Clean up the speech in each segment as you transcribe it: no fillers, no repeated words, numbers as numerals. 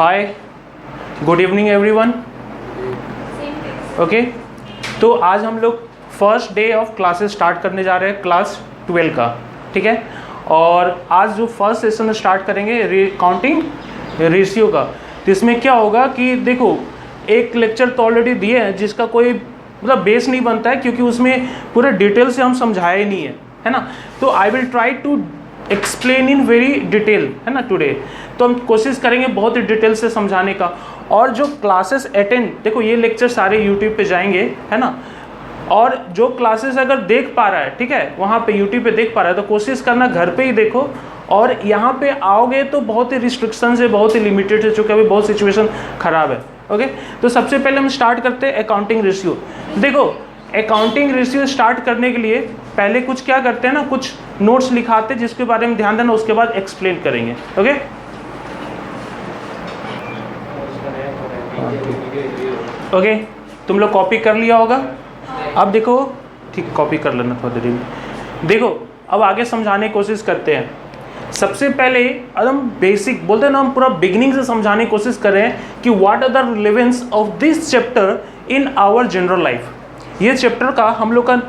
हाय, good evening everyone. Okay, तो आज हम लोग first day of classes start करने जा रहे हैं क्लास 12 का, ठीक है। और आज जो फर्स्ट सेशन स्टार्ट करेंगे काउंटिंग रेशियो का, तो इसमें क्या होगा कि देखो एक लेक्चर तो ऑलरेडी दिए हैं जिसका कोई मतलब बेस नहीं बनता है, क्योंकि उसमें पूरे डिटेल से हम समझाए ही नहीं है ना। तो I will try to explain in very detail, है ना टुडे। तो हम कोशिश करेंगे बहुत ही डिटेल से समझाने का। और जो क्लासेस अटेंड, देखो ये लेक्चर सारे यूट्यूब पे जाएंगे, है ना। और जो क्लासेस अगर देख पा रहा है, ठीक है, वहाँ पे यूट्यूब पे देख पा रहा है, तो कोशिश करना घर पे ही देखो। और यहाँ पे आओगे तो बहुत ही रिस्ट्रिक्शन है, बहुत ही लिमिटेड है, चूँकि अभी बहुत सिचुएशन ख़राब है। ओके, तो सबसे पहले हम स्टार्ट करते हैं अकाउंटिंग रेशियो। देखो अकाउंटिंग रेशियो स्टार्ट करने के लिए पहले कुछ क्या करते हैं ना, कुछ नोट्स लिखाते हैं जिसके बारे में ध्यान देना, उसके बाद एक्सप्लेन करेंगे। ओके, ओके, तुम लोग कॉपी कर लिया होगा। अब देखो, ठीक, कॉपी कर लेना थोड़ी देर में। देखो अब आगे समझाने की कोशिश करते हैं। सबसे पहले हम बेसिक बोलते हैं ना, हम पूरा बिगिनिंग से समझाने की कोशिश करें कि what are the relevance of this chapter in our general life. ये चैप्टर का हम लोग का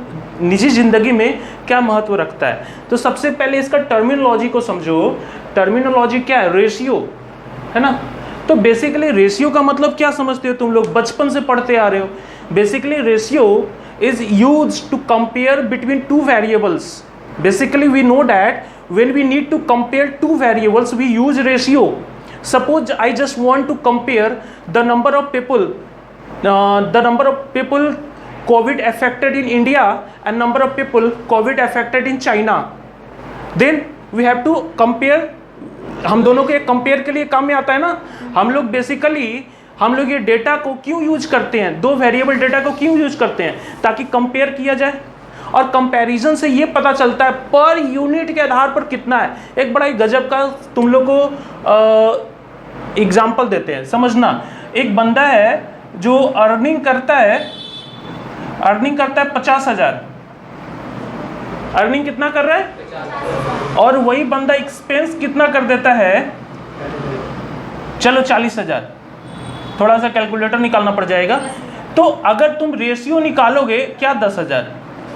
निजी जिंदगी में क्या महत्व रखता है। तो सबसे पहले इसका टर्मिनोलॉजी को समझो। टर्मिनोलॉजी क्या है? रेशियो, है ना। तो बेसिकली रेशियो का मतलब क्या समझते हो तुम लोग, बचपन से पढ़ते आ रहे हो। Basically ratio is used to compare between two variables. Basically we know that when we need to compare two variables we use ratio. Suppose I just want to compare the number of people COVID affected in India and number of people COVID affected in China. Then we have to compare. हम दोनों के compare के लिए काम में आता है ना। हम लोग बेसिकली हम लोग ये डेटा को क्यों यूज करते हैं, दो वेरिएबल डेटा को क्यों यूज करते हैं, ताकि कंपेयर किया जाए। और कंपैरिजन से ये पता चलता है पर यूनिट के आधार पर कितना है। एक बड़ा ही गजब का तुम लोग को एग्जांपल देते हैं, समझना। एक बंदा है जो अर्निंग करता है 50,000। अर्निंग कितना कर रहा है? और वही बंदा एक्सपेंस कितना कर देता है? चलो 40,000। थोड़ा सा कैलकुलेटर निकालना पड़ जाएगा। तो अगर तुम रेशियो निकालोगे क्या 10,000,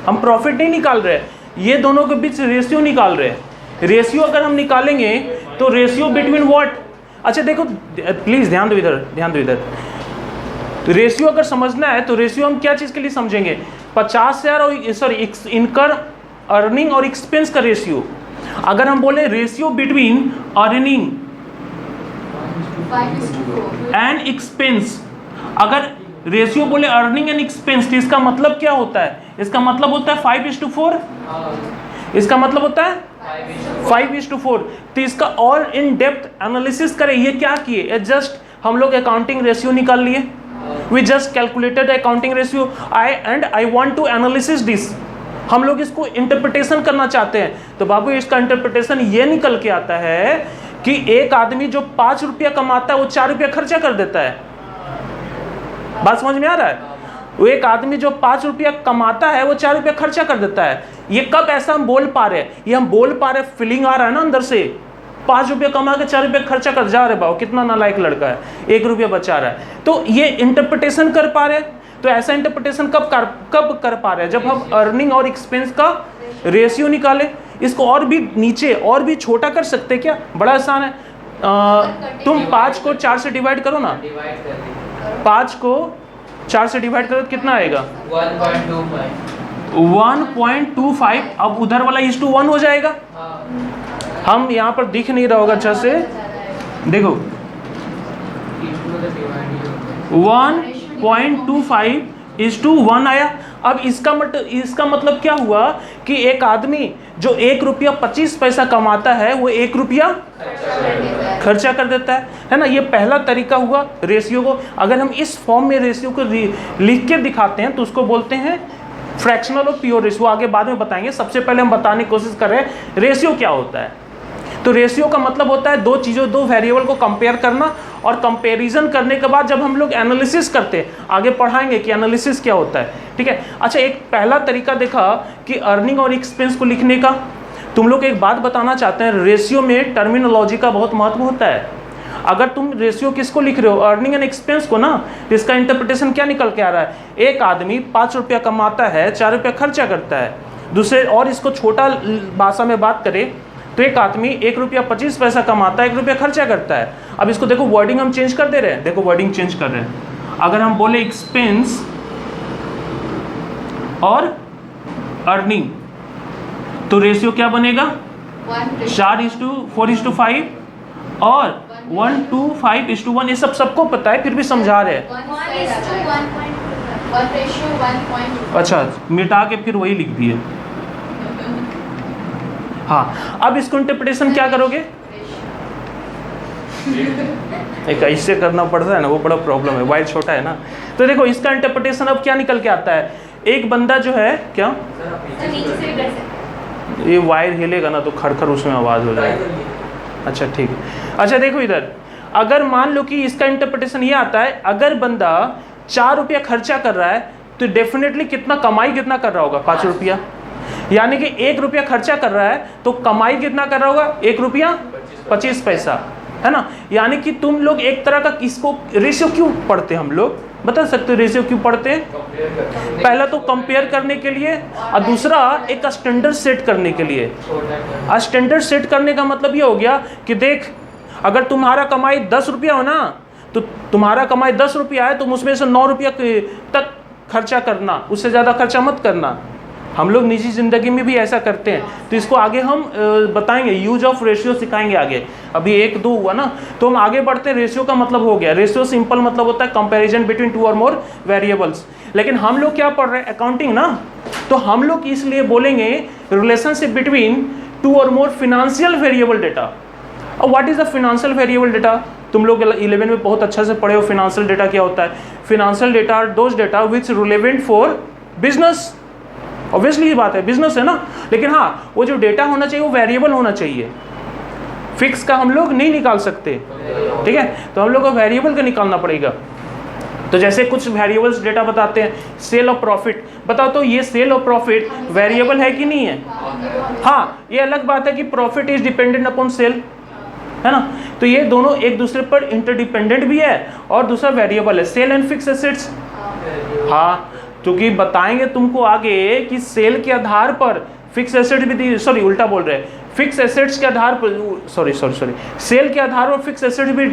हम प्रॉफिट नहीं निकाल रहे, ये दोनों के बीच रेशियो निकाल रहे हैं। रेशियो अगर हम निकालेंगे तो रेशियो बिटवीन व्हाट। अच्छा देखो प्लीज ध्यान दो इधर। रेशियो अगर समझना है तो रेशियो हम क्या चीज के लिए समझेंगे? 50,000 और सॉरी इनकम, अर्निंग और एक्सपेंस का रेशियो। अगर हम बोले ratio between earning and expense, अगर रेशियो बोले अर्निंग एंड एक्सपेंस, तो इसका मतलब क्या होता है? इसका मतलब होता है 5:4। इसका मतलब होता है 5:4। तो इसका और इन डेप्थ एनालिसिस करें। ये क्या किए, जस्ट हम लोग अकाउंटिंग रेशियो निकाल लिए। We just calculated accounting ratio I want to analysis this. हम लोग इसको इंटरप्रिटेशन करना चाहते हैं। तो बाबू इसका इंटरप्रिटेशन ये निकल के आता है कि एक आदमी जो 5 रुपया कमाता है वो 4 रुपया खर्चा कर देता है। बात समझ में आ रहा है? वो एक आदमी जो 5 रुपया कमाता है वो 4 रुपया खर्चा कर देता है। ये कब ऐसा हम बोल पा रहे हैं? ये हम बोल पा रहे, फीलिंग आ रहा है ना अंदर से। 5 रुपया कमा के 4 रुपया खर्चा कर जा रहे, बाबू कितना नालायक लड़का है, 1 रुपया बचा रहा है। तो ये इंटरप्रिटेशन कर पा रहे हैं। तो ऐसा इंटरप्रिटेशन कब कर पा रहे हैं? जब हम अर्निंग और एक्सपेंस का रेशियो निकाले। इसको और भी नीचे और भी छोटा कर सकते क्या? बड़ा आसान है। तुम 5 को 4 से डिवाइड करो ना। 5 को 4 से डिवाइड करो तो कितना आएगा? 1.25। अब उधर वाला 1:1 हो जाएगा। हम यहाँ पर दिख नहीं रहा होगा अच्छा से, देखो 1.25:1 आया। अब इसका मतलब क्या हुआ कि एक आदमी जो 1 रुपया 25 पैसा कमाता है वो 1 रुपया खर्चा कर देता है ना। ये पहला तरीका हुआ रेशियो को। अगर हम इस फॉर्म में रेशियो को लिख के दिखाते हैं तो उसको बोलते हैं फ्रैक्शनल और प्योर रेशियो। आगे बाद में बताएंगे। सबसे पहले हम बताने की कोशिश कर रहे हैं रेशियो क्या होता है। तो रेशियो का मतलब होता है दो वेरिएबल को कंपेयर करना, और कंपैरिजन करने के बाद जब हम लोग एनालिसिस करते हैं, आगे पढ़ाएंगे कि एनालिसिस क्या होता है, ठीक है। अच्छा, एक पहला तरीका देखा कि अर्निंग और एक्सपेंस को लिखने का। तुम लोग एक बात बताना चाहते हैं, रेशियो में टर्मिनोलॉजी का बहुत महत्व होता है। अगर तुम रेशियो किसको लिख रहे हो, अर्निंग एंड एक्सपेंस को ना, तो इसका इंटरप्रिटेशन क्या निकल के आ रहा है, एक आदमी 5 रुपया कमाता है, 4 रुपया खर्चा करता है। दूसरे और इसको छोटा भाषा में बात करें तो एक आदमी 1 रुपया 25 पैसा कमाता है, 1 रुपया खर्चा करता है। अब इसको देखो वर्डिंग हम चेंज कर दे रहे हैं, देखो वर्डिंग चेंज कर रहे हैं। अगर हम बोले एक्सपेंस और अर्निंग तो रेशियो क्या बनेगा, 4:4:5 और 1:5:1। ये सब सबको पता है, फिर भी समझा रहे हैं। अच्छा, मिटा के फिर वही लिख दिए। हाँ, अब इसको इंटरप्रिटेशन क्या करोगे, एक ऐसे करना पड़ता है ना, वो बड़ा प्रॉब्लम है, वायर छोटा है ना। तो देखो इसका इंटरप्रिटेशन अब क्या निकल के आता है, एक बंदा जो है क्या, ये वायर हिलेगा ना तो खड़खड़ उसमें आवाज़ हो जाएगी। अच्छा ठीक है। अच्छा देखो इधर, अगर मान लो कि इसका इंटरप्रिटेशन ये आता है, अगर बंदा 4 रुपया खर्चा कर रहा है तो डेफिनेटली कितना कमाई कितना कर रहा होगा, 5 रुपया। यानी कि 1 रुपया खर्चा कर रहा है तो कमाई कितना कर रहा होगा, 1 रुपया 25 पैसा, है ना। यानी कि तुम लोग एक तरह का इसको रेशियो क्यों पढ़ते, हम लोग बता सकते हो रेशियो क्यों पढ़ते हैं। पहला तो कंपेयर करने के लिए, और दूसरा एक स्टैंडर्ड सेट करने के लिए। स्टैंडर्ड सेट करने का मतलब ये हो गया कि देख, अगर तुम्हारा कमाई 10 रुपया हो ना, तो तुम्हारा कमाई 10 रुपया है, तुम उसमें से 9 रुपया तक खर्चा करना, उससे ज़्यादा खर्चा मत करना। हम लोग निजी ज़िंदगी में भी ऐसा करते हैं, तो इसको आगे हम बताएंगे, यूज ऑफ रेशियो सिखाएंगे आगे। अभी 1-2 हुआ ना, तो हम आगे बढ़ते हैं। रेशियो का मतलब हो गया, रेशियो सिंपल मतलब होता है कंपैरिजन बिटवीन 2 और मोर वेरिएबल्स। लेकिन हम लोग क्या पढ़ रहे हैं, अकाउंटिंग ना, तो हम लोग इसलिए बोलेंगे रिलेशनशिप बिटवीन 2 और मोर फिनेंशियल वेरिएबल डेटा। और what is the financial variable data, तुम लोग 11 में बहुत अच्छा से पढ़े हो। फिनेंशियल डेटा क्या होता है, financial data are those data which relevant for business. Obviously ये बात है, बिजनेस है ना। लेकिन हाँ, वो जो डेटा होना चाहिए वो वेरिएबल होना चाहिए, फिक्स का हम लोग नहीं निकाल सकते, ठीक है। तो हम लोग को वेरिएबल का निकालना पड़ेगा। तो जैसे कुछ वेरिएबल्स डेटा बताते हैं, सेल और प्रॉफिट, बताओ तो ये सेल और प्रॉफिट वेरिएबल है कि नहीं है। हाँ, ये अलग बात है कि profit is dependent upon sale, है ना। तो ये दोनों एक दूसरे पर इंटरडिपेंडेंट भी है, और दूसरा वेरिएबल है, सेल एंड फिक्स एसेट्स। हाँ, क्योंकि बताएंगे तुमको आगे कि सेल के आधार पर फिक्स एसेट भी, सॉरी उल्टा बोल रहे हैं, फिक्स एसेट्स के आधार पर, सॉरी सेल के आधार पर फिक्स एसेट भी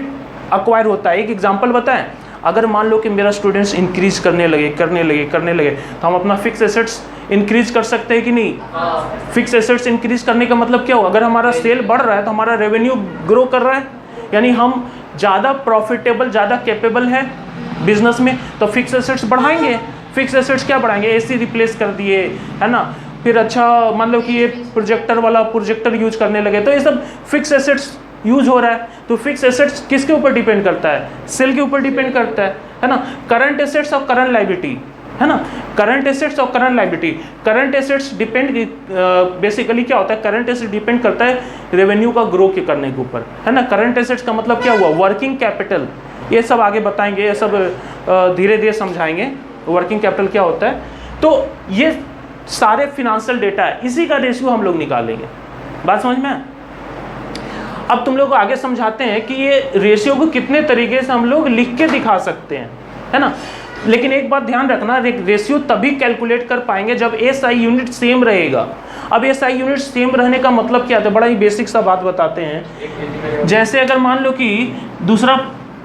अक्वायर होता है। एक एग्जांपल बताएं, अगर मान लो कि मेरा स्टूडेंट्स इंक्रीज करने लगे तो हम अपना फिक्स एसेट्स इंक्रीज कर सकते हैं कि नहीं। फिक्स एसेट्स इंक्रीज करने का मतलब क्या हुआ, अगर हमारा सेल बढ़ रहा है तो हमारा रेवेन्यू ग्रो कर रहा है, यानी हम ज़्यादा प्रॉफिटेबल, ज़्यादा कैपेबल है बिजनेस में, तो फिक्स एसेट्स बढ़ाएंगे। फिक्स एसेट्स क्या बढ़ाएंगे, एसी रिप्लेस कर दिए, है ना, फिर अच्छा मतलब कि ये प्रोजेक्टर यूज करने लगे, तो ये सब फिक्स एसेट्स यूज हो रहा है। तो फिक्स एसेट्स किसके ऊपर डिपेंड करता है, सेल के ऊपर डिपेंड करता है ना। करंट एसेट्स और करंट लायबिलिटी, है ना, करंट एसेट्स और current liability. Current assets depend basically क्या होता है, करंट एसेट डिपेंड करता है रेवेन्यू का ग्रो के करने के ऊपर, है ना। करंट एसेट्स का मतलब क्या हुआ, वर्किंग कैपिटल। ये सब आगे बताएंगे, ये सब धीरे धीरे समझाएंगे वर्किंग कैपिटल क्या होता है। तो ये सारे फिनेंशियल डेटा है, इसी का रेशियो हम लोग निकालेंगे। बात समझ में? अब तुम लोग को आगे समझाते हैं कि ये रेशियो को कितने तरीके से हम लोग लिख के दिखा सकते हैं, है ना। लेकिन एक बात ध्यान रखना, रेशियो तभी कैलकुलेट कर पाएंगे जब एसआई यूनिट सेम रहेगा। अब एसआई यूनिट सेम रहने का मतलब क्या है, बड़ा ही बेसिक सा बात बताते हैं। जैसे अगर मान लो कि दूसरा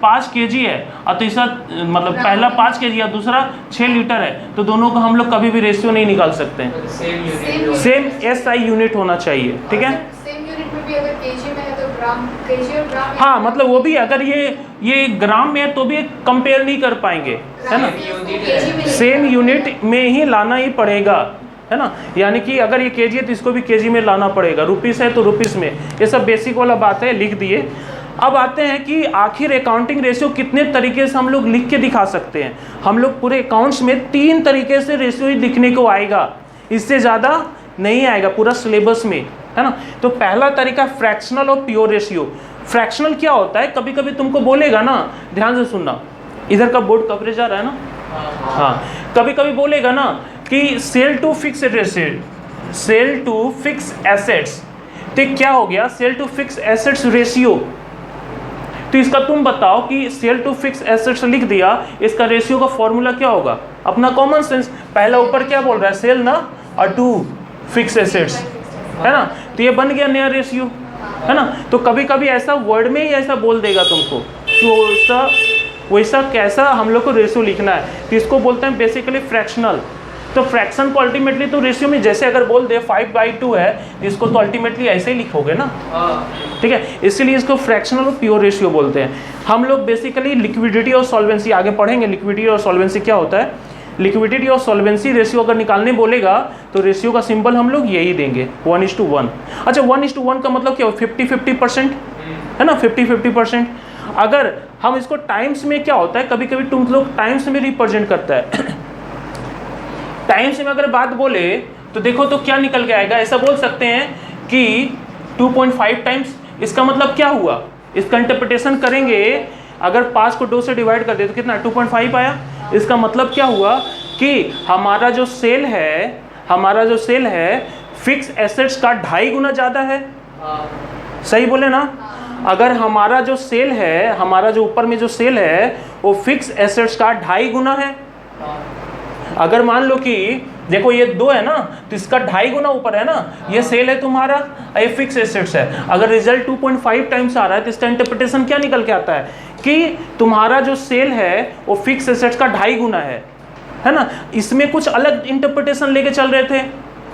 5 kg है और तीसरा मतलब पहला 5 kg है, दूसरा 6 लीटर है, तो दोनों को हम लोग कभी भी रेशियो नहीं निकाल सकते हैं। सेम एसआई यूनिट होना चाहिए, ठीक है। सेम यूनिट में भी अगर केजी में है तो ग्राम, केजी और ग्राम, हाँ मतलब वो भी अगर ये ग्राम में है तो भी कंपेयर नहीं कर पाएंगे, है ना। सेम यूनिट में ही लाना ही पड़ेगा, है ना। यानी कि अगर ये केजी है तो इसको भी केजी में लाना पड़ेगा, रुपीस है तो रुपीस में। ये सब बेसिक वाला बात है, लिख दिए। अब आते हैं कि आखिर अकाउंटिंग रेशियो कितने तरीके से हम लोग लिख के दिखा सकते हैं। हम लोग पूरे अकाउंट्स में 3 तरीके से रेशियो ही दिखने को आएगा, इससे ज़्यादा नहीं आएगा पूरा सिलेबस में, है ना। तो पहला तरीका फ्रैक्शनल और प्योर रेशियो। फ्रैक्शनल क्या होता है, कभी कभी तुमको बोलेगा ना, ध्यान से सुनना, इधर का बोर्ड कवरेज आ रहा है ना, हाँ, कभी कभी बोलेगा ना कि sale to fix asset, sale to fix assets, तो क्या हो गया, sale to fix assets ratio. तो इसका तुम बताओ कि सेल टू फिक्स एसेट्स लिख दिया, इसका रेशियो का फॉर्मूला क्या होगा? अपना कॉमन सेंस, पहला ऊपर क्या बोल रहा है, सेल ना और टू फिक्स एसेट्स, है ना, तो ये बन गया नया रेशियो, है ना। तो कभी कभी ऐसा वर्ड में ही ऐसा बोल देगा तुमको कि वैसा कैसा हम लोग को रेशियो लिखना है, तो इसको बोलते हैं बेसिकली फ्रैक्शनल। तो फ्रैक्शन को अल्टीमेटली तो रेशियो में जैसे अगर बोल दे 5/2 है, इसको तो अल्टीमेटली ऐसे ही लिखोगे ना, ठीक है। इसीलिए इसको फ्रैक्शनल और प्योर रेशियो बोलते हैं। हम लोग बेसिकली लिक्विडिटी और सॉल्वेंसी आगे पढ़ेंगे, लिक्विडिटी और सॉल्वेंसी क्या होता है। लिक्विडिटी और सॉल्वेंसी रेशियो अगर निकालने बोलेगा तो रेशियो का सिंबल हम लोग यही देंगे 1:1। अच्छा 1:1 का मतलब क्या हो, 50-50% है ना, 50-50%। अगर हम इसको टाइम्स में क्या होता है, कभी कभी तुम लोग टाइम्स में रिप्रेजेंट करता है टाइम्स में अगर बात बोले तो देखो तो क्या निकल के आएगा, ऐसा बोल सकते हैं कि 2.5 टाइम्स। इसका मतलब क्या हुआ, इसका इंटरप्रिटेशन करेंगे, अगर 5 को 2 से डिवाइड कर दे तो कितना 2.5 आया। इसका मतलब क्या हुआ कि हमारा जो सेल है फिक्स एसेट्स का 2.5 गुना ज़्यादा है, सही बोले ना। अगर हमारा जो सेल है, हमारा जो ऊपर में जो सेल है वो फिक्स एसेट्स का 2.5 गुना है। अगर मान लो कि देखो ये 2 है ना, तो इसका 2.5 गुना ऊपर है ना, ये सेल है तुम्हारा, ये फिक्स एसेट्स है। अगर रिजल्ट 2.5 टाइम्स आ रहा है तो इसका इंटरप्रिटेशन क्या निकल के आता है कि तुम्हारा जो सेल है वो फिक्स एसेट्स का 2.5 गुना है ना। इसमें कुछ अलग इंटरप्रिटेशन लेके चल रहे थे,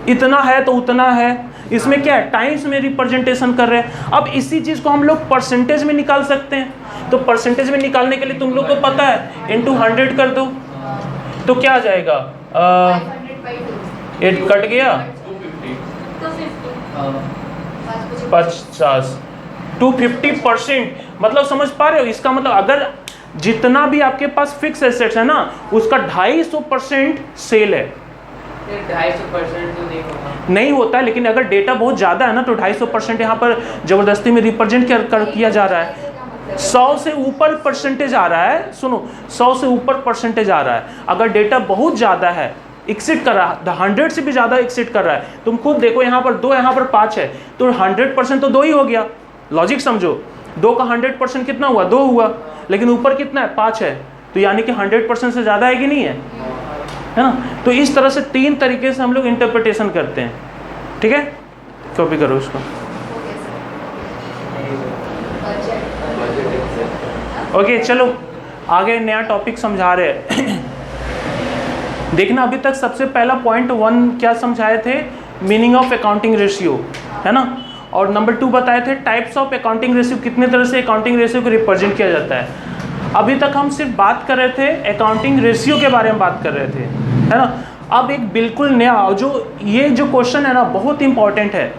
इतना है तो उतना है, इसमें क्या है टाइम्स में रिप्रेजेंटेशन कर रहे हैं। अब इसी चीज को हम लोग परसेंटेज में निकाल सकते हैं, तो परसेंटेज में निकालने के लिए तुम लोग को पता है into 100 कर दो तो क्या आ जाएगा, 8 कट गया 50, 250%। मतलब समझ पा रहे हो, इसका मतलब अगर जितना भी आपके पास फिक्स एसेट्स है ना उसका 250% सेल है। 250% तो नहीं होता है, लेकिन अगर डेटा बहुत ज़्यादा है ना तो 250% यहाँ पर ज़बरदस्ती में रिप्रेजेंट किया जा रहा है। 100 से ऊपर परसेंटेज आ रहा है, सुनो 100 से ऊपर परसेंटेज आ रहा है। अगर डेटा बहुत ज़्यादा है, एक्सिट कर रहा है, 100 से भी ज़्यादा एक्सिट कर रहा है, तुम खुद देखो यहाँ पर 2 यहाँ पर 5 है, तो 100% तो 2 ही हो गया। लॉजिक समझो, 2 का 100% कितना हुआ, 2 हुआ, लेकिन ऊपर कितना है 5 है, तो यानी कि 100% से ज़्यादा है कि नहीं है, है ना। तो इस तरह से 3 तरीके से हम लोग इंटरप्रिटेशन करते हैं, ठीक है। कॉपी करो उसको। ओके चलो आगे नया टॉपिक समझा रहे हैं देखना अभी तक सबसे पहला पॉइंट 1 क्या समझाए थे, मीनिंग ऑफ अकाउंटिंग रेशियो, है ना। और नंबर 2 बताए थे टाइप्स ऑफ अकाउंटिंग रेशियो, कितने तरह से अकाउंटिंग रेशियो को रिप्रेजेंट किया जाता है। अभी तक हम सिर्फ बात कर रहे थे अकाउंटिंग रेशियो के बारे में बात कर रहे थे, है ना। अब एक बिल्कुल नया ये जो क्वेश्चन है ना बहुत इंपॉर्टेंट है,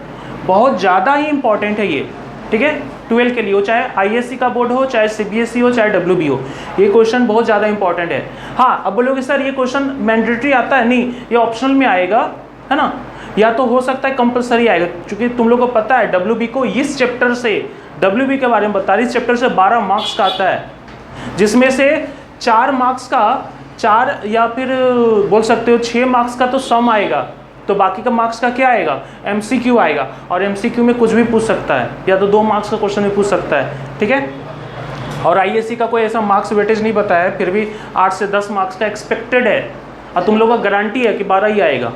बहुत ज़्यादा ही इंपॉर्टेंट है ये, ठीक है। 12 के लिए हो, चाहे आईएससी का बोर्ड हो, चाहे सीबीएसई हो, चाहे डब्ल्यूबी हो, ये क्वेश्चन बहुत ज़्यादा इंपॉर्टेंट है। हाँ अब बोलोगे सर ये क्वेश्चन मैंडेटरी आता है, नहीं ये ऑप्शनल में आएगा, है ना, या तो हो सकता है कंपलसरी आएगा, क्योंकि तुम लोग को पता है डब्ल्यूबी को इस चैप्टर से, डब्ल्यूबी के बारे में बता रही, इस चैप्टर से 12 मार्क्स का आता है, जिसमें से 4 मार्क्स का 4 या फिर बोल सकते हो 6 मार्क्स का तो सम आएगा, तो बाकी का मार्क्स का क्या आएगा, एमसीक्यू आएगा। और एमसीक्यू में कुछ भी पूछ सकता है, या तो 2 मार्क्स का क्वेश्चन भी पूछ सकता है, ठीक है। और आईएससी का कोई ऐसा मार्क्स वेटेज नहीं बताया है, फिर भी 8 से 10 मार्क्स का एक्सपेक्टेड है, और तुम लोग का गारंटी है कि 12 ही आएगा,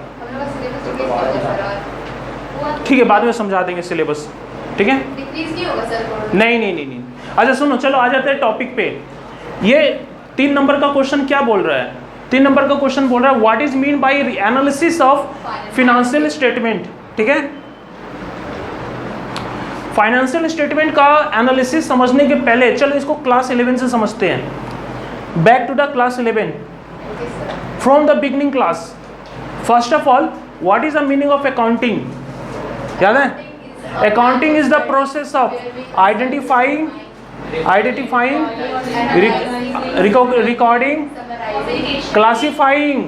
ठीक है। बाद में समझा देंगे सिलेबस, ठीक है। नहीं। अच्छा सुनो, चलो आ जाते हैं टॉपिक पे। ये 3 नंबर का क्वेश्चन क्या बोल रहा है, 3 नंबर का क्वेश्चन बोल रहा है what is mean by analysis of financial statement, ठीक है। फाइनेंशियल स्टेटमेंट का एनालिसिस समझने के पहले चलो इसको क्लास 11 से समझते हैं। Back to the class 11 from the beginning class. First of all what is the meaning of accounting, याद है। Accounting is the process of identifying, recording, classifying.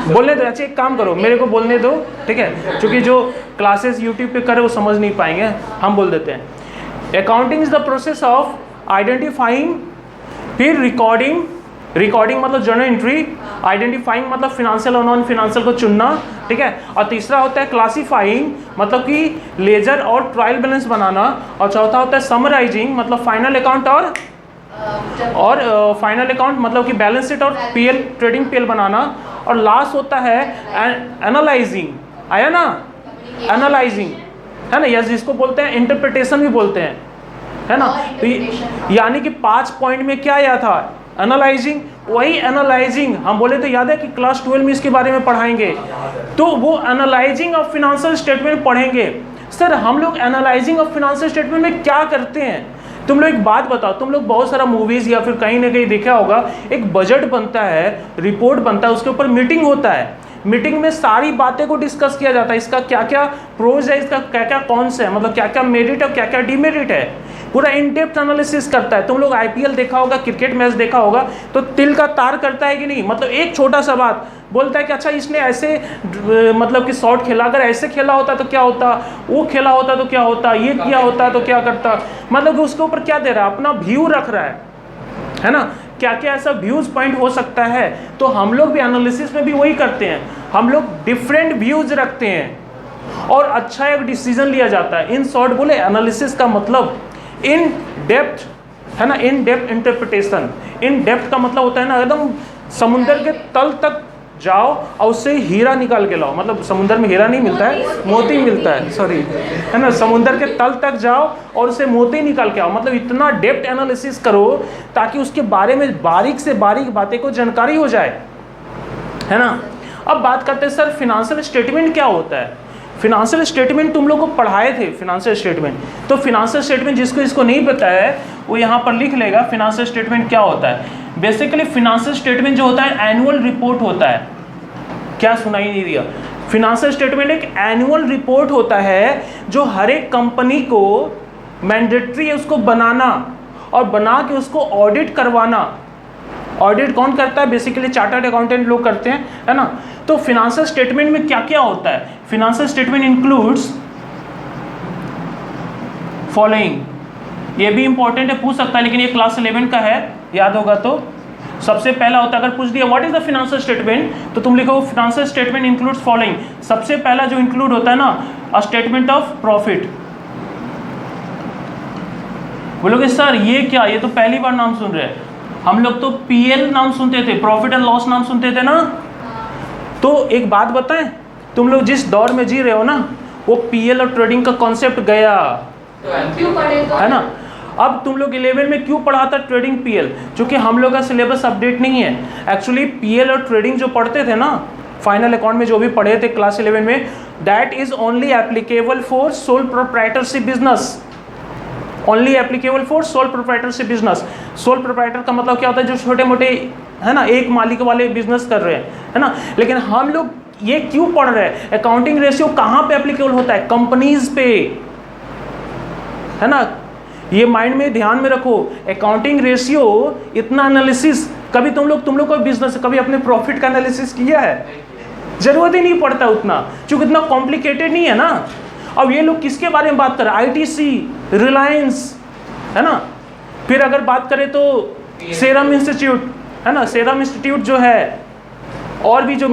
बोलने दो, अच्छा एक काम करो मेरे को बोलने दो, ठीक है, क्योंकि जो क्लासेस यूट्यूब पे करे वो समझ नहीं पाएंगे, हम बोल देते हैं। Accounting is the process of identifying, फिर रिकॉर्डिंग मतलब जर्नल एंट्री, आइडेंटिफाइंग मतलब फिनेंशियल और नॉन फिनेंशियल को चुनना, ठीक है। और तीसरा होता है क्लासीफाइंग, मतलब कि लेजर और ट्रायल बैलेंस बनाना। और चौथा होता है समराइजिंग, मतलब फाइनल अकाउंट और फाइनल अकाउंट मतलब कि बैलेंस शीट और पीएल ट्रेडिंग पीएल बनाना। और लास्ट होता है एनालाइजिंग, आया ना, एनालाइजिंग है ना, या जिसको बोलते हैं इंटरप्रिटेशन भी बोलते हैं, है ना। तो यानी कि 5 पॉइंट में क्या आया था, एनालाइजिंग। वही एनालाइजिंग हम बोले तो याद है कि क्लास 12 में इसके बारे में पढ़ाएंगे, तो वो एनालाइजिंग ऑफ फिनेंशियल स्टेटमेंट पढ़ेंगे। सर हम लोग एनालाइजिंग ऑफ फिनेंशियल स्टेटमेंट में क्या करते हैं, तुम लोग एक बात बताओ, तुम लोग बहुत सारा मूवीज या फिर कहीं ना कहीं देखा होगा, एक बजट बनता है, रिपोर्ट बनता है, उसके ऊपर मीटिंग होता है, मीटिंग में सारी बातें को डिस्कस किया जाता है, इसका क्या क्या प्रोज है, इसका क्या क्या कॉन्स है, मतलब क्या क्या मेरिट है, क्या क्या डिमेरिट है, पूरा इन डेप्थ एनालिसिस करता है। तुम लोग आईपीएल देखा होगा, क्रिकेट मैच देखा होगा, तो तिल का तार करता है कि नहीं, मतलब एक छोटा सा बात बोलता है कि अच्छा इसने ऐसे मतलब कि शॉट खेला, अगर ऐसे खेला होता तो क्या होता, वो खेला होता तो क्या होता, ये किया होता तो क्या करता, मतलब कि उसके ऊपर क्या दे रहा है, अपना व्यू रख रहा है ना, क्या क्या ऐसा व्यूज पॉइंट हो सकता है। तो हम लोग भी एनालिसिस में भी वही करते हैं, हम लोग डिफरेंट व्यूज रखते हैं और अच्छा एक डिसीजन लिया जाता है। इन शॉर्ट बोले एनालिसिस का मतलब इन डेप्थ, है ना, in depth interpretation. In depth का मतलब होता है ना एकदम समुंदर के तल तक जाओ और उससे हीरा निकाल के लाओ, मतलब समुंदर में हीरा नहीं मिलता है, मोती मिलता है, सॉरी, है ना, समुंदर के तल तक जाओ और उससे मोती निकाल के आओ, मतलब इतना डेप्थ एनालिसिस करो ताकि उसके बारे में बारीक से बारीक बातें को जानकारी हो जाए, है ना। अब बात करते हैं सर फिनेंशियल स्टेटमेंट क्या होता है। फिनेंशियल स्टेटमेंट तुम लोग को पढ़ाए थे फिनेंशियल स्टेटमेंट, तो फिनेंशियल स्टेटमेंट जिसको इसको नहीं पता है वो यहाँ पर लिख लेगा फिनेंशियल स्टेटमेंट क्या होता है। बेसिकली फिनेंशियल स्टेटमेंट जो होता है एनुअल रिपोर्ट होता है, क्या सुनाई नहीं दिया, फिनेंशियल स्टेटमेंट एक एनुअल रिपोर्ट होता है जो हर एक कंपनी को मैंडेटरी है उसको बनाना और बना के उसको ऑडिट करवाना। ऑडिट कौन करता है, बेसिकली चार्टर्ड अकाउंटेंट लोग करते हैं, है ना। तो फिनेंशियल स्टेटमेंट में क्या क्या होता है, फिनेंशियल स्टेटमेंट इंक्लूड्स फॉलोइंग, ये भी इंपॉर्टेंट है, पूछ सकता है, लेकिन ये क्लास 11 का है, याद होगा तो। सबसे पहला होता है, अगर पूछ दिया what is the financial statement, तो तुम लिखो फिनेंशियल स्टेटमेंट इंक्लूड्स फॉलोइंग। सबसे पहला जो इंक्लूड होता है ना, अ स्टेटमेंट ऑफ प्रॉफिट। बोलोगे सर ये क्या, ये तो पहली बार नाम सुन रहे हैं, हम लोग तो पीएल नाम सुनते थे, प्रॉफिट एंड लॉस नाम सुनते थे ना। तो एक बात बताएं, तुम लोग जिस दौर में जी रहे हो ना, वो पीएल और ट्रेडिंग का कॉन्सेप्ट गया, क्यों पढ़े तो, है ना। अब तुम लोग 11 में क्यों पढ़ा था ट्रेडिंग पीएल, क्योंकि हम लोग का सिलेबस अपडेट नहीं है। एक्चुअली पीएल और ट्रेडिंग जो पढ़ते थे ना फाइनल अकाउंट में, जो भी पढ़े थे क्लास 11 में, that is only applicable for sole proprietorship business, only applicable for sole proprietorship business. Sole proprietor का मतलब क्या होता है, जो छोटे मोटे, है ना, एक मालिक वाले बिजनेस कर रहे हैं, है ना। लेकिन हम लोग ये क्यों पढ़ रहे हैं, अकाउंटिंग रेशियो कहाँ पे एप्लीकेबल होता है, कंपनीज पे, है ना। ये माइंड में ध्यान में रखो, अकाउंटिंग रेशियो इतना एनालिसिस, कभी तुम लोग का बिजनेस कभी अपने प्रॉफिट का एनालिसिस किया है, जरूरत ही नहीं पड़ता उतना, क्योंकि इतना कॉम्प्लिकेटेड नहीं है ना। अब ये लोग किसके बारे में बात कर रहे हैं, आईटीसी, रिलायंस, है ना। फिर अगर बात करें तो सेरम इंस्टीट्यूट, है ना, सेरम इंस्टीट्यूट जो है, और भी जो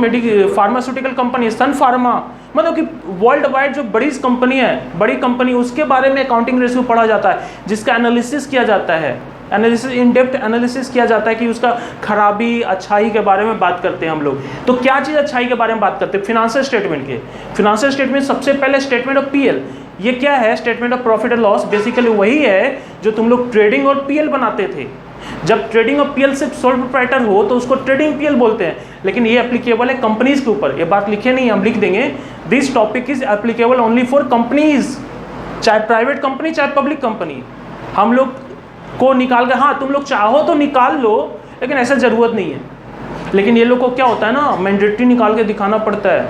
फार्मास्यूटिकल कंपनी है, सन फार्मा, मतलब कि वर्ल्ड वाइड जो बड़ी कंपनी है, बड़ी कंपनी, उसके बारे में अकाउंटिंग रेशियो पढ़ा जाता है, जिसका एनालिसिस किया जाता है, एनालिसिस इन डेप्थ एनालिसिस किया जाता है कि उसका खराबी अच्छाई के बारे में बात करते हैं हम लोग। तो क्या चीज़ अच्छाई के बारे में बात करते हैं, फिनेंशियल स्टेटमेंट के। फिनेंशियल स्टेटमेंट सबसे पहले स्टेटमेंट ऑफ पीएल, ये क्या है, statement of profit and loss, basically वही है जो तुम लोग ट्रेडिंग और पीएल बनाते थे। जब ट्रेडिंग और पीएल सिर्फ सोल प्रोप्राइटर हो तो उसको ट्रेडिंग पीएल बोलते हैं, लेकिन ये एप्लीकेबल है कंपनीज के ऊपर। ये बात लिखे नहीं, हम लिख देंगे, this topic is applicable only for companies, चाहे प्राइवेट कंपनी चाहे पब्लिक कंपनी। हम लोग को निकाल के, हाँ तुम लोग चाहो तो निकाल लो, लेकिन ऐसा ज़रूरत नहीं है। लेकिन ये लोग को क्या होता है ना, मैंडेटरी निकाल के दिखाना पड़ता है।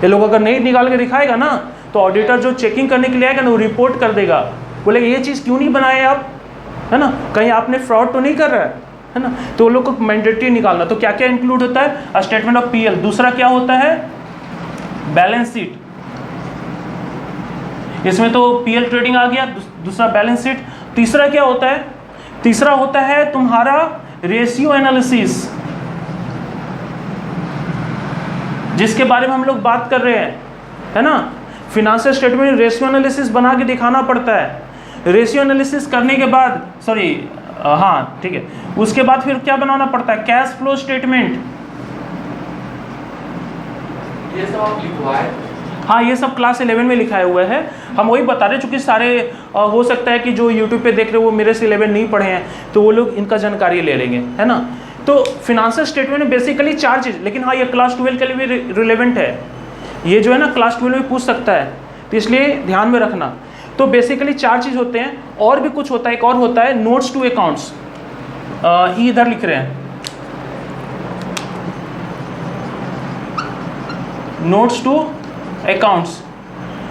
ये लोग अगर नहीं निकाल के दिखाएगा ना, तो ऑडिटर जो चेकिंग करने के लिए आएगा ना, वो रिपोर्ट कर देगा, बोलेगा ये चीज़ क्यों नहीं बनाए आप, है ना, कहीं आपने फ्रॉड तो नहीं कर रहा है ना। तो वो लोग को मैंडेटरी निकालना। तो क्या क्या इंक्लूड होता है, स्टेटमेंट ऑफ पीएल। दूसरा क्या होता है, बैलेंस शीट, इसमें तो पीएल ट्रेडिंग आ गया, दूसरा बैलेंस शीट। तीसरा क्या होता है, तीसरा होता है तुम्हारा रेशियो एनालिसिस। जिसके बारे में हम लोग बात कर रहे हैं, है ना। फिनेंशियल स्टेटमेंट रेशियो एनालिसिस बना के दिखाना पड़ता है। रेशियो एनालिसिस करने के बाद हाँ ठीक है, उसके बाद फिर क्या बनाना पड़ता है, कैश फ्लो स्टेटमेंट। ये सब आप लिखवाए? हाँ, ये सब क्लास 11 में लिखाया हुआ है। हम वही बता रहे, चूँकि सारे हो सकता है कि जो यूट्यूब पे देख रहे हो वो मेरे से 11 नहीं पढ़े हैं, तो वो लोग इनका जानकारी ले लेंगे, है ना। तो फिनेंशियल स्टेटमेंट में बेसिकली 4 चीज़, लेकिन हाँ ये क्लास 12 के लिए भी रिलेवेंट है। ये जो है ना क्लास 12 में पूछ सकता है, तो इसलिए ध्यान में रखना। तो बेसिकली 4 चीज़ होते हैं, और भी कुछ होता है। एक और होता है नोट्स टू अकाउंट्स, इधर लिख रहे हैं, नोट्स टू अकाउंट्स।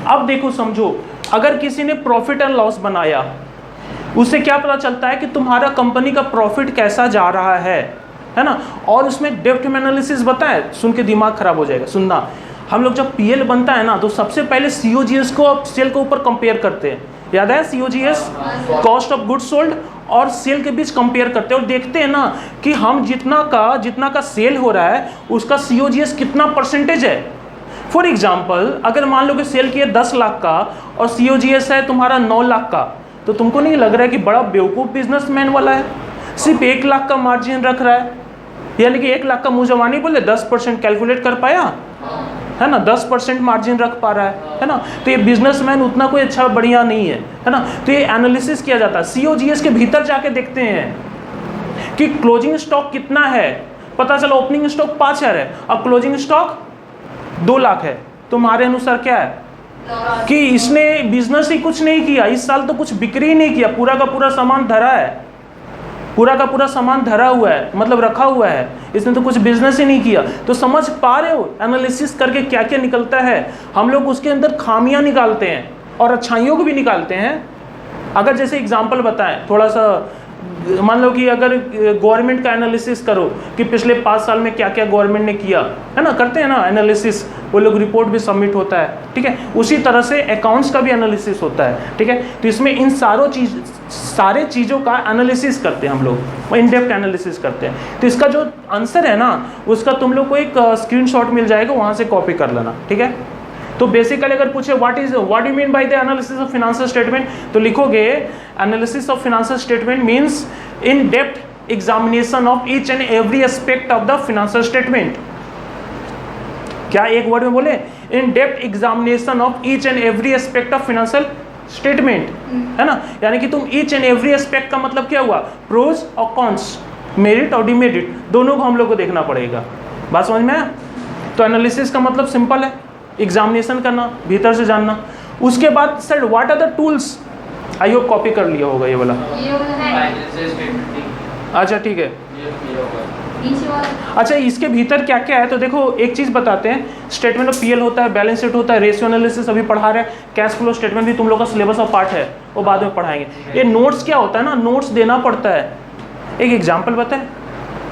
अब देखो समझो, अगर किसी ने प्रॉफिट एंड लॉस बनाया, उससे क्या पता चलता है कि तुम्हारा कंपनी का प्रॉफिट कैसा जा रहा है ना। और उसमें डेप्थ एनालिसिस बताए, सुन के दिमाग खराब हो जाएगा, सुनना। हम लोग जब पीएल बनता है ना, तो सबसे पहले सीओजीएस को सेल के ऊपर कंपेयर करते हैं, याद है COGS, cost of goods sold, और सेल के बीच कंपेयर करते हैं और देखते हैं ना कि हम जितना का सेल हो रहा है उसका सीओजीएस कितना परसेंटेज है। फॉर एग्जाम्पल, अगर मान लो कि सेल किए 10 लाख का और सीओजीएस है तुम्हारा 9 लाख का, तो तुमको नहीं लग रहा है कि बड़ा बेवकूफ़ बिजनेसमैन वाला है, सिर्फ 1 लाख का मार्जिन रख रहा है, यानी कि 1 लाख का मुँह जवानी बोले 10% कैलकुलेट कर पाया, है ना, 10% मार्जिन रख पा रहा है ना। तो ये बिजनेसमैन उतना कोई अच्छा बढ़िया नहीं है ना। तो ये एनालिसिस किया जाता है, सीओजीएस के भीतर जाके देखते हैं कि क्लोजिंग स्टॉक कितना है। पता चला ओपनिंग स्टॉक 5,000 है, अब क्लोजिंग स्टॉक 2 लाख है, तुम्हारे अनुसार क्या है कि इसने बिजनेस ही कुछ नहीं किया, इस साल तो कुछ बिक्री ही नहीं किया, पूरा का पूरा सामान धरा है, पूरा का पूरा सामान धरा हुआ है, मतलब रखा हुआ है, इसने तो कुछ बिजनेस ही नहीं किया। तो समझ पा रहे हो एनालिसिस करके क्या क्या निकलता है। हम लोग उसके अंदर खामियां निकालते हैं और अच्छाइयों को भी निकालते हैं। अगर जैसे एग्जांपल बताएं, थोड़ा सा मान लो कि अगर गवर्नमेंट का एनालिसिस करो कि पिछले 5 साल में क्या क्या गवर्नमेंट ने किया, है ना, करते हैं ना एनालिसिस, वो लोग रिपोर्ट भी सबमिट होता है, ठीक है। उसी तरह से अकाउंट्स का भी एनालिसिस होता है, ठीक है। तो इसमें इन सारे चीज़ों का एनालिसिस करते हैं हम लोग, इन डेप्थ एनालिसिस करते हैं। तो इसका जो आंसर है ना, उसका तुम लोग को एक स्क्रीनशॉट मिल जाएगा, वहाँ से कॉपी कर लेना, ठीक है। तो बेसिकली अगर पूछे what you mean by the analysis of financial statement, तो लिखोगे analysis of financial statement means in depth examination of each and every aspect of the financial statement. क्या एक वर्ड में बोले, in depth examination of each and every aspect of financial statement, है ना। यानी कि तुम ईच एंड एवरी एस्पेक्ट का मतलब क्या हुआ, प्रोज और कॉन्स, मेरिट और डिमेरिट, दोनों को हम लोग को देखना पड़ेगा। बात समझ में आया। तो एनालिसिस का मतलब सिंपल है, एग्जामिनेशन करना, भीतर से जानना। उसके बाद sir what are the tools, I hope copy कर लिया होगा ये वाला। अच्छा ठीक है, अच्छा इसके भीतर क्या क्या है, तो देखो एक चीज़ बताते हैं, स्टेटमेंट ऑफ पीएल होता है, बैलेंस शीट होता है, रेशियो एनालिसिस अभी पढ़ा रहे हैं, कैश फ्लो स्टेटमेंट भी तुम लोग का सिलेबस ऑफ पार्ट है, वो बाद में पढ़ाएंगे। ये नोट्स क्या होता है ना, नोट्स देना पड़ता है। एक एग्जाम्पल बताएं,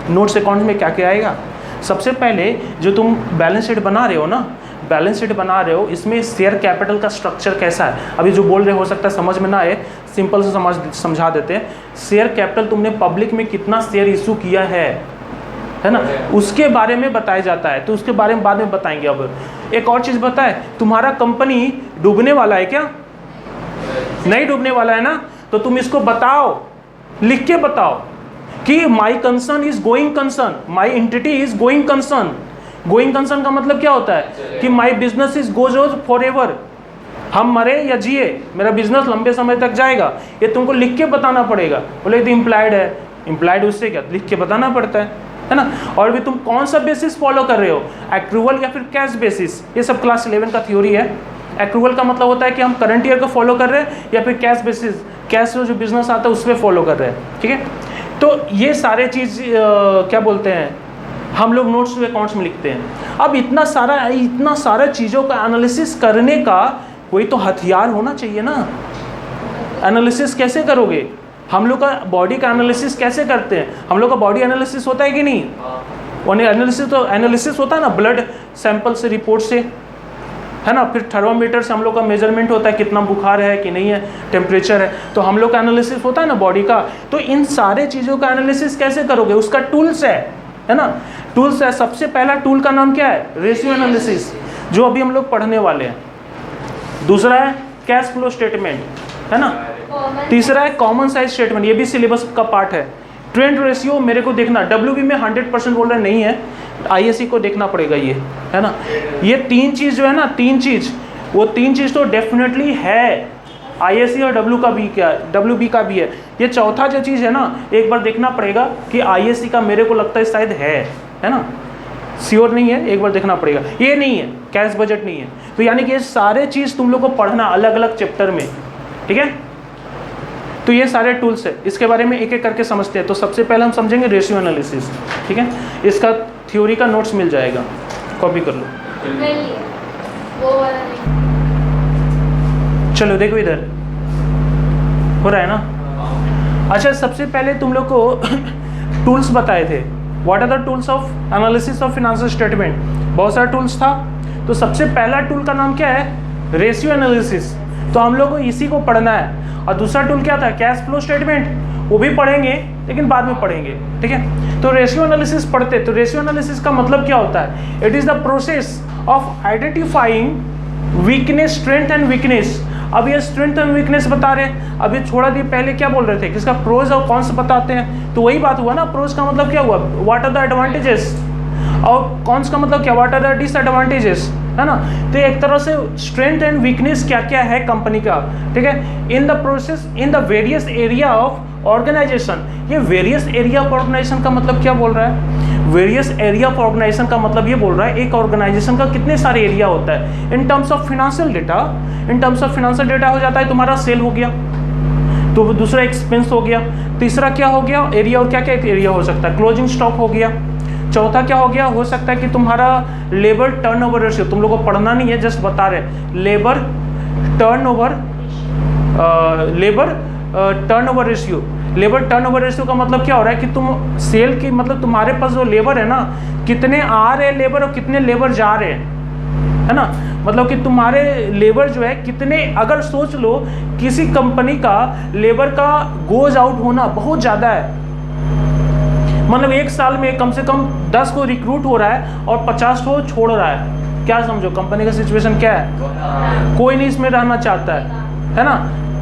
नोट्स अकाउंट में क्या क्या आएगा। सबसे पहले जो तुम बैलेंस शीट बना रहे हो ना, बैलेंस शीट बना रहे हो, इसमें शेयर कैपिटल का स्ट्रक्चर कैसा है। अभी जो बोल रहे हो सकता है समझ में ना आए, सिंपल से समझा देते हैं। शेयर कैपिटल तुमने पब्लिक में कितना शेयर इशू किया है ना, उसके बारे में बताया जाता है। तो उसके बारे में बाद में बताएंगे। अब एक और चीज़ बताए, तुम्हारा कंपनी डूबने वाला है क्या, नहीं डूबने वाला है ना, तो तुम इसको बताओ, लिख के बताओ कि my concern is going concern, my entity is going concern. Going concern का मतलब क्या होता है कि my business is goes on for ever, हम मरे या जिए मेरा बिजनेस लंबे समय तक जाएगा, ये तुमको लिख के बताना पड़ेगा। बोले तो इम्प्लाइड है, इम्प्लाइड उससे क्या, लिख के बताना पड़ता है ना। और भी तुम कौन सा बेसिस फॉलो कर रहे हो, एक्रूवल या फिर कैश बेसिस, ये सब क्लास 11 का थ्योरी है। एक्रूवल का मतलब होता है कि हम करंट ईयर को फॉलो कर रहे हैं, या फिर कैश बेसिस, कैश जो बिजनेस आता है उस पर फॉलो कर रहे हैं, ठीक है। तो ये सारे चीज़ क्या बोलते हैं, हम लोग नोट्स टू अकाउंट्स में लिखते हैं। अब इतना सारा चीज़ों का एनालिसिस करने का कोई तो हथियार होना चाहिए ना। एनालिसिस कैसे करोगे, हम लोग का बॉडी का एनालिसिस कैसे करते हैं, हम लोग का बॉडी एनालिसिस होता है कि नहीं, एनालिसिस होता है ना, ब्लड सैंपल से, रिपोर्ट से, है ना, फिर थर्मामीटर से हम लोग का मेजरमेंट होता है कितना बुखार है कि नहीं है, टेम्परेचर है, तो हम लोग का एनालिसिस होता है ना बॉडी का। तो इन सारे चीज़ों का एनालिसिस कैसे करोगे, उसका टूल्स है ना। टूल्स है। सबसे पहला टूल का नाम क्या है? रेशियो एनालिसिस, जो अभी हम लोग पढ़ने वाले हैं। दूसरा है कैश फ्लो स्टेटमेंट, है ना। तीसरा है कॉमन साइज स्टेटमेंट, ये भी सिलेबस का पार्ट है। ट्रेंड रेशियो मेरे को देखना, WB में 100% बोल रहे नहीं है, ISE को देखना पड़ेगा ये, है ना। ये तीन चीज़ जो है ना, तीन चीज़, वो तीन चीज़ तो डेफिनेटली है, ISE और WB का भी है। ये चौथा जो चीज़ है ना, एक बार देखना पड़ेगा कि ISE का मेरे को लगता है शायद है ना, श्योर नहीं है, एक बार देखना पड़ेगा। ये नहीं है, कैश बजट नहीं है। तो यानी कि ये सारे चीज़ तुम लोग को पढ़ना अलग अलग चैप्टर में, ठीक है। तो ये सारे टूल्स है, इसके बारे में एक एक करके समझते हैं। तो सबसे पहले हम समझेंगे रेशियो एनालिसिस, ठीक है। इसका थ्योरी का नोट्स मिल जाएगा, कॉपी कर लो। वो वाला नहीं। चलो देखो इधर हो रहा है ना। अच्छा, सबसे पहले तुम लोग को टूल्स बताए थे, what are the tools of analysis of financial statement. बहुत सारा टूल्स था, तो सबसे पहला टूल का नाम क्या है? Ratio analysis. तो हम लोग को इसी को पढ़ना है। और दूसरा टूल क्या था? कैश फ्लो स्टेटमेंट, वो भी पढ़ेंगे लेकिन बाद में पढ़ेंगे, ठीक है। तो रेशियो एनालिसिस पढ़ते, तो रेशियो एनालिसिस का मतलब क्या होता है? It is the process of identifying weakness, strength and weakness. अब ये स्ट्रेंथ एंड वीकनेस बता रहे हैं। अब ये छोड़ा दिए, पहले क्या बोल रहे थे कि इसका प्रोज और कॉन्स बताते हैं। तो वही बात हुआ ना, प्रोज का मतलब क्या हुआ? व्हाट आर द एडवांटेजेस, और कॉन्स का मतलब क्या? व्हाट आर द डिसएडवांटेजेस, है ना। तो एक तरह से स्ट्रेंथ एंड वीकनेस क्या क्या है कंपनी का, ठीक है। In the process in the various area of organisation. ये वेरियस एरिया ऑफ ऑर्गेनाइजेशन का मतलब क्या बोल रहा है? वेरियस एरिया ऑफ ऑर्गेनाइजेशन का मतलब ये बोल रहा है एक ऑर्गेनाइजेशन का कितने सारे एरिया होता है। In terms of financial data, in terms of financial data हो जाता है तुम्हारा सेल हो गया, तो दूसरा एक्सपेंस हो गया, तीसरा क्या हो गया? एरिया, और क्या क्या एरिया हो सकता है? क्लोजिंग स्टॉक हो गया। चौथा क्या हो गया? हो सकता है कि तुम्हारा लेबर टर्नओवर रेशियो, तुम लोग को पढ़ना नहीं है, जस्ट बता रहे, labour turnover ratio. Labour turnover ratio का मतलब क्या हो रहा है कि तुम सेल की, मतलब तुम्हारे पास जो लेबर है ना, कितने आ रहे हैं लेबर और कितने लेबर जा रहे हैं, है ना। मतलब कि तुम्हारे लेबर जो है कितने, अगर सोच लो किसी कंपनी का लेबर का गोज आउट होना बहुत ज़्यादा है, मतलब एक साल में कम से कम 10 को रिक्रूट हो रहा है और 50 को छोड़ रहा है, क्या समझो कंपनी का सिचुएशन क्या है? कोई नहीं इसमें रहना चाहता है ना,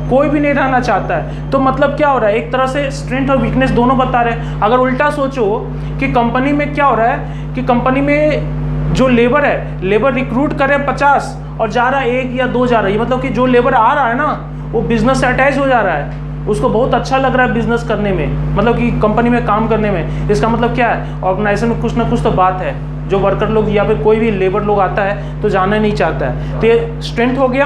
कोई भी नहीं रहना चाहता है। तो मतलब क्या हो रहा है? एक तरह से स्ट्रेंथ और वीकनेस दोनों बता रहे हैं। अगर उल्टा सोचो कि कंपनी में क्या हो रहा है कि कंपनी में जो लेबर है, लेबर रिक्रूट करे 50 और जा रहा है 1 या 2 जा रहा है, मतलब कि जो लेबर आ रहा है ना, वो बिजनेस से अटैच हो जा रहा है, उसको बहुत अच्छा लग रहा है बिजनेस करने में, मतलब कि कंपनी में काम करने में। इसका मतलब क्या है? ऑर्गेनाइजेशन में कुछ ना कुछ तो बात है। जो वर्कर लोग या फिर कोई भी लेबर लोग आता है तो जाना नहीं चाहता है। तो ये स्ट्रेंथ हो गया।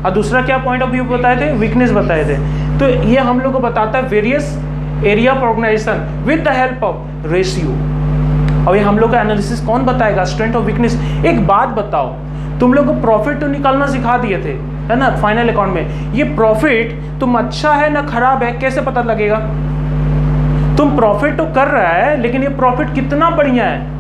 और दूसरा क्या पॉइंट ऑफ व्यू बताए थे? वीकनेस बताए थे। तो ये हम लोग को बताता है various area of organisation with the help of ratio. और ये हम लोग का एनालिसिस कौन बताएगा? स्ट्रेंथ और वीकनेस। एक बात बताओ, तुम लोग को प्रॉफिट तो निकालना सिखा दिए थे, है ना, फाइनल अकाउंट में। ये प्रॉफिट तुम अच्छा है ना खराब है, कैसे पता लगेगा? तुम प्रॉफिट तो कर रहा है, लेकिन ये प्रॉफिट कितना बढ़िया है।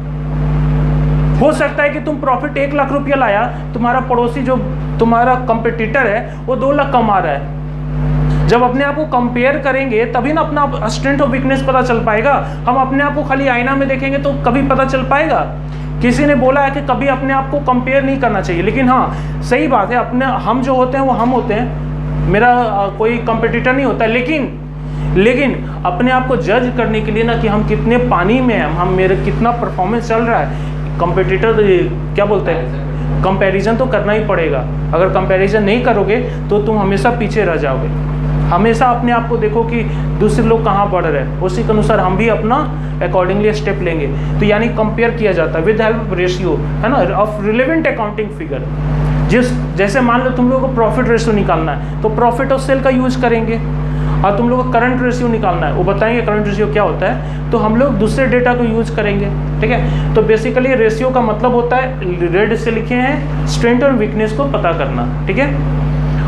हो सकता है कि तुम प्रॉफिट 1 लाख रुपया लाया, तुम्हारा पड़ोसी जो तुम्हारा कंपटीटर है वो 2 लाख कमा रहा है। जब अपने आप को कंपेयर करेंगे तभी ना अपना स्ट्रेंथ और वीकनेस पता चल पाएगा। हम अपने आप को खाली आईना में देखेंगे तो कभी पता चल पाएगा? किसी ने बोला है कि कभी अपने आप को कंपेयर नहीं करना चाहिए, लेकिन हाँ सही बात है, अपने हम जो होते हैं वो हम होते हैं, मेरा कोई कंपटीटर नहीं होता। लेकिन अपने आप को जज करने के लिए ना कि हम कितने पानी में हैं, हम मेरे कितना परफॉर्मेंस चल रहा है, कंपटीटर क्या बोलते हैं, कंपैरिजन तो करना ही पड़ेगा। अगर कंपैरिजन नहीं करोगे तो तुम हमेशा पीछे रह जाओगे। हमेशा अपने आप को देखो कि दूसरे लोग कहाँ बढ़ रहे हैं, उसी के अनुसार हम भी अपना अकॉर्डिंगली स्टेप लेंगे। तो यानी कंपेयर किया जाता है विद हेल्प रेशियो, है ना, ऑफ रिलेवेंट अकाउंटिंग फिगर। जैसे मान लो तुम लोगों को प्रॉफिट रेशियो निकालना है तो प्रॉफिट और सेल का यूज करेंगे, और तुम लोग को करंट रेशियो निकालना है, वो बताएंगे करंट रेशियो क्या होता है, तो हम लोग दूसरे डेटा को यूज करेंगे, ठीक है। तो बेसिकली रेशियो का मतलब होता है, रेड से लिखे हैं, स्ट्रेंथ और वीकनेस को पता करना, ठीक है।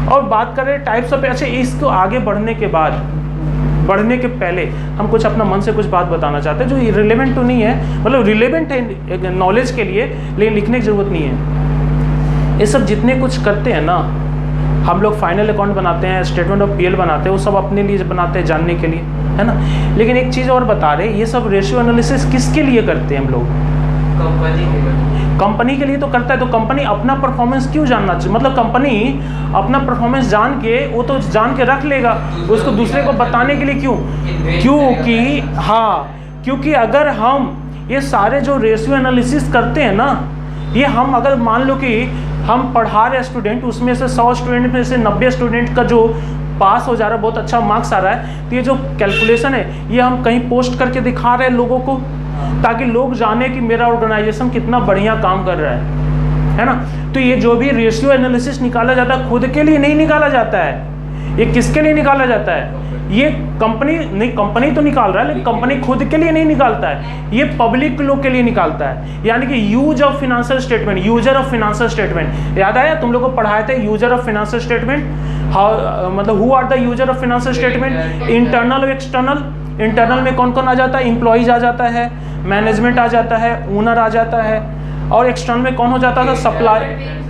और बात करें टाइप्स ऑफ, अच्छा इसको आगे बढ़ने के पहले हम कुछ अपना मन से कुछ बात बताना चाहते हैं जो रिलेवेंट तो नहीं है, मतलब रिलेवेंट है नॉलेज के लिए, लेकिन लिखने की जरूरत नहीं है। ये सब जितने कुछ करते हैं ना, हम लोग फाइनल अकाउंट बनाते हैं, स्टेटमेंट ऑफ पीएल बनाते हैं, वो सब अपने लिए बनाते हैं, जानने के लिए, है ना। लेकिन एक चीज़ और बता रहे, ये सब रेशियो एनालिसिस किसके लिए करते हैं हम लोग? कंपनी के कंपनी के लिए तो करता है, तो कंपनी अपना परफॉर्मेंस क्यों जानना चाहिए? मतलब कंपनी अपना परफॉर्मेंस जान के, वो तो जान के रख लेगा, उसको दूसरे को बताने के लिए क्यों? क्योंकि हाँ, क्योंकि अगर हम ये सारे जो रेशियो एनालिसिस करते हैं ना, ये हम अगर मान लो कि हम पढ़ा रहे स्टूडेंट, उसमें से 100 स्टूडेंट में से 90 स्टूडेंट का जो पास हो जा रहा है, बहुत अच्छा मार्क्स आ रहा है, तो ये जो कैलकुलेशन है ये हम कहीं पोस्ट करके दिखा रहे हैं लोगों को, ताकि लोग जाने कि मेरा ऑर्गेनाइजेशन कितना बढ़िया काम कर रहा है ना। तो ये जो भी रेशियो एनालिसिस निकाला जाता है, खुद के लिए नहीं निकाला जाता है, ये किसके लिए निकाला जाता है? ये कंपनी नहीं, कंपनी तो निकाल रहा है, लेकिन कंपनी खुद के लिए नहीं निकालता है, ये पब्लिक लोग के लिए निकालता है। यानी कि use of financial statement, user of financial statement, याद आया तुम लोग को पढ़ाए थे user of financial statement? How, मतलब who are the user of financial statement? Internal और एक्सटर्नल। इंटरनल में कौन कौन आ जाता है? एम्प्लॉइज आ जाता है, मैनेजमेंट आ जाता है, ओनर आ जाता है, और एक्सटर्नल में कौन हो जाता था?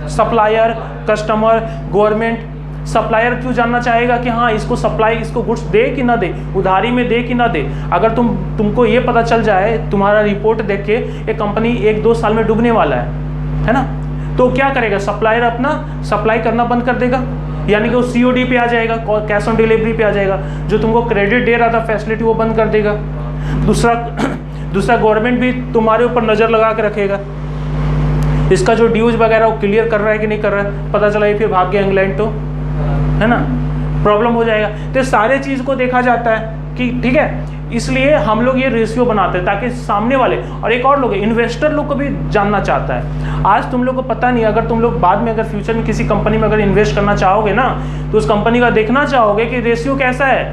Supplier, customer, government. सप्लायर क्यों जानना चाहेगा कि हाँ इसको सप्लाई, इसको गुड्स दे कि ना दे, उधारी में दे कि ना दे? अगर तुमको ये पता चल जाए तुम्हारा रिपोर्ट देख के ये कंपनी 1-2 साल में डूबने वाला है ना, तो क्या करेगा? सप्लायर अपना सप्लाई करना बंद कर देगा, यानी कि वो COD पे आ जाएगा, कैश ऑन डिलीवरी पे आ जाएगा, जो तुमको क्रेडिट दे रहा था फैसिलिटी वो बंद कर देगा। दूसरा गवर्नमेंट भी तुम्हारे ऊपर नज़र लगा के रखेगा, इसका जो ड्यूज वगैरह वो क्लियर कर रहा है कि नहीं कर रहा है, पता चला ये फिर भाग गया इंग्लैंड, तो है ना, प्रॉब्लम हो जाएगा। तो सारे चीज़ को देखा जाता है कि ठीक है, इसलिए हम लोग ये रेशियो बनाते हैं ताकि सामने वाले, और एक और लोग इन्वेस्टर लोग को भी जानना चाहता है। आज तुम लोग को पता नहीं, अगर तुम लोग बाद में अगर फ्यूचर में किसी कंपनी में अगर इन्वेस्ट करना चाहोगे ना, तो उस कंपनी का देखना चाहोगे कि रेशियो कैसा है,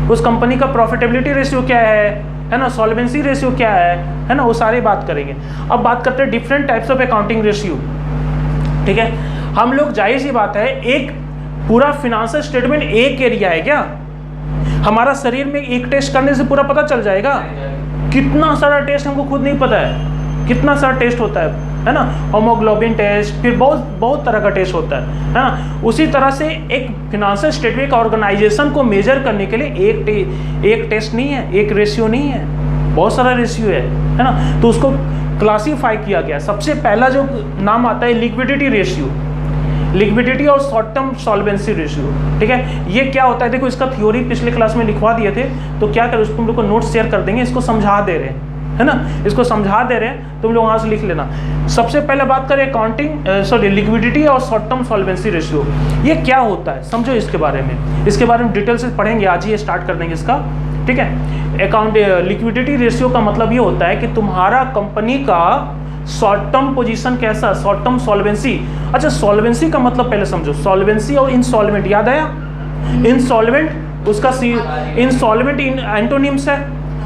उस कंपनी का प्रॉफिटेबिलिटी रेशियो क्या है ना, सॉल्वेंसी रेशियो क्या है ना, वो सारी बात करेंगे। अब बात करते हैं different types of accounting ratio. ठीक है, हम लोग, जाहिर सी बात है, एक पूरा फिनेंशियल स्टेटमेंट एक एरिया है क्या? हमारा शरीर में एक टेस्ट करने से पूरा पता चल जाएगा? कितना सारा टेस्ट हमको खुद नहीं पता है, कितना सारा टेस्ट होता है ना, होमोग्लोबिन टेस्ट, फिर बहुत तरह का टेस्ट होता है ना। उसी तरह से एक फिनेंशियल स्टेटमेंट ऑर्गेनाइजेशन को मेजर करने के लिए एक टेस्ट नहीं है, एक रेशियो नहीं है, बहुत सारा रेशियो है ना। तो उसको क्लासीफाई किया गया। सबसे पहला जो नाम आता है लिक्विडिटी रेशियो, लिक्विडिटी और शॉर्ट टर्म सॉल्वेंसी रेशियो। ठीक है, ये क्या होता है? देखो, इसका थ्योरी पिछले क्लास में लिखवा दिए थे, तो क्या करें, उसको तुम लोग को नोट शेयर कर देंगे, इसको समझा दे रहे हैं, है ना, इसको समझा दे रहे हैं, तुम लोग वहाँ से लिख लेना। सबसे पहले बात करें लिक्विडिटी और शॉर्ट टर्म सॉल्वेंसी रेशियो, ये क्या होता है समझो इसके बारे में डिटेल से पढ़ेंगे, आज ही स्टार्ट कर देंगे इसका। ठीक है, लिक्विडिटी रेशियो का मतलब ये होता है कि तुम्हारा कंपनी का शॉर्ट टर्म पोजीशन कैसा, शॉर्ट टर्म सॉल्वेंसी। अच्छा, सॉल्वेंसी का मतलब पहले समझो, सॉल्वेंसी और इंसॉल्वेंट याद आया? इंसॉल्वेंट, उसका इंसॉल्वेंट एंटोनिम्स है,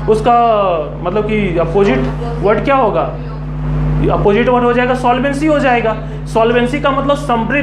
उसका मतलब कि अपोजिट वर्ड क्या होगा? अपोजिट वर्ड हो जाएगा सॉल्वेंसी हो जाएगा। सॉल्वेंसी का मतलब समृद्ध,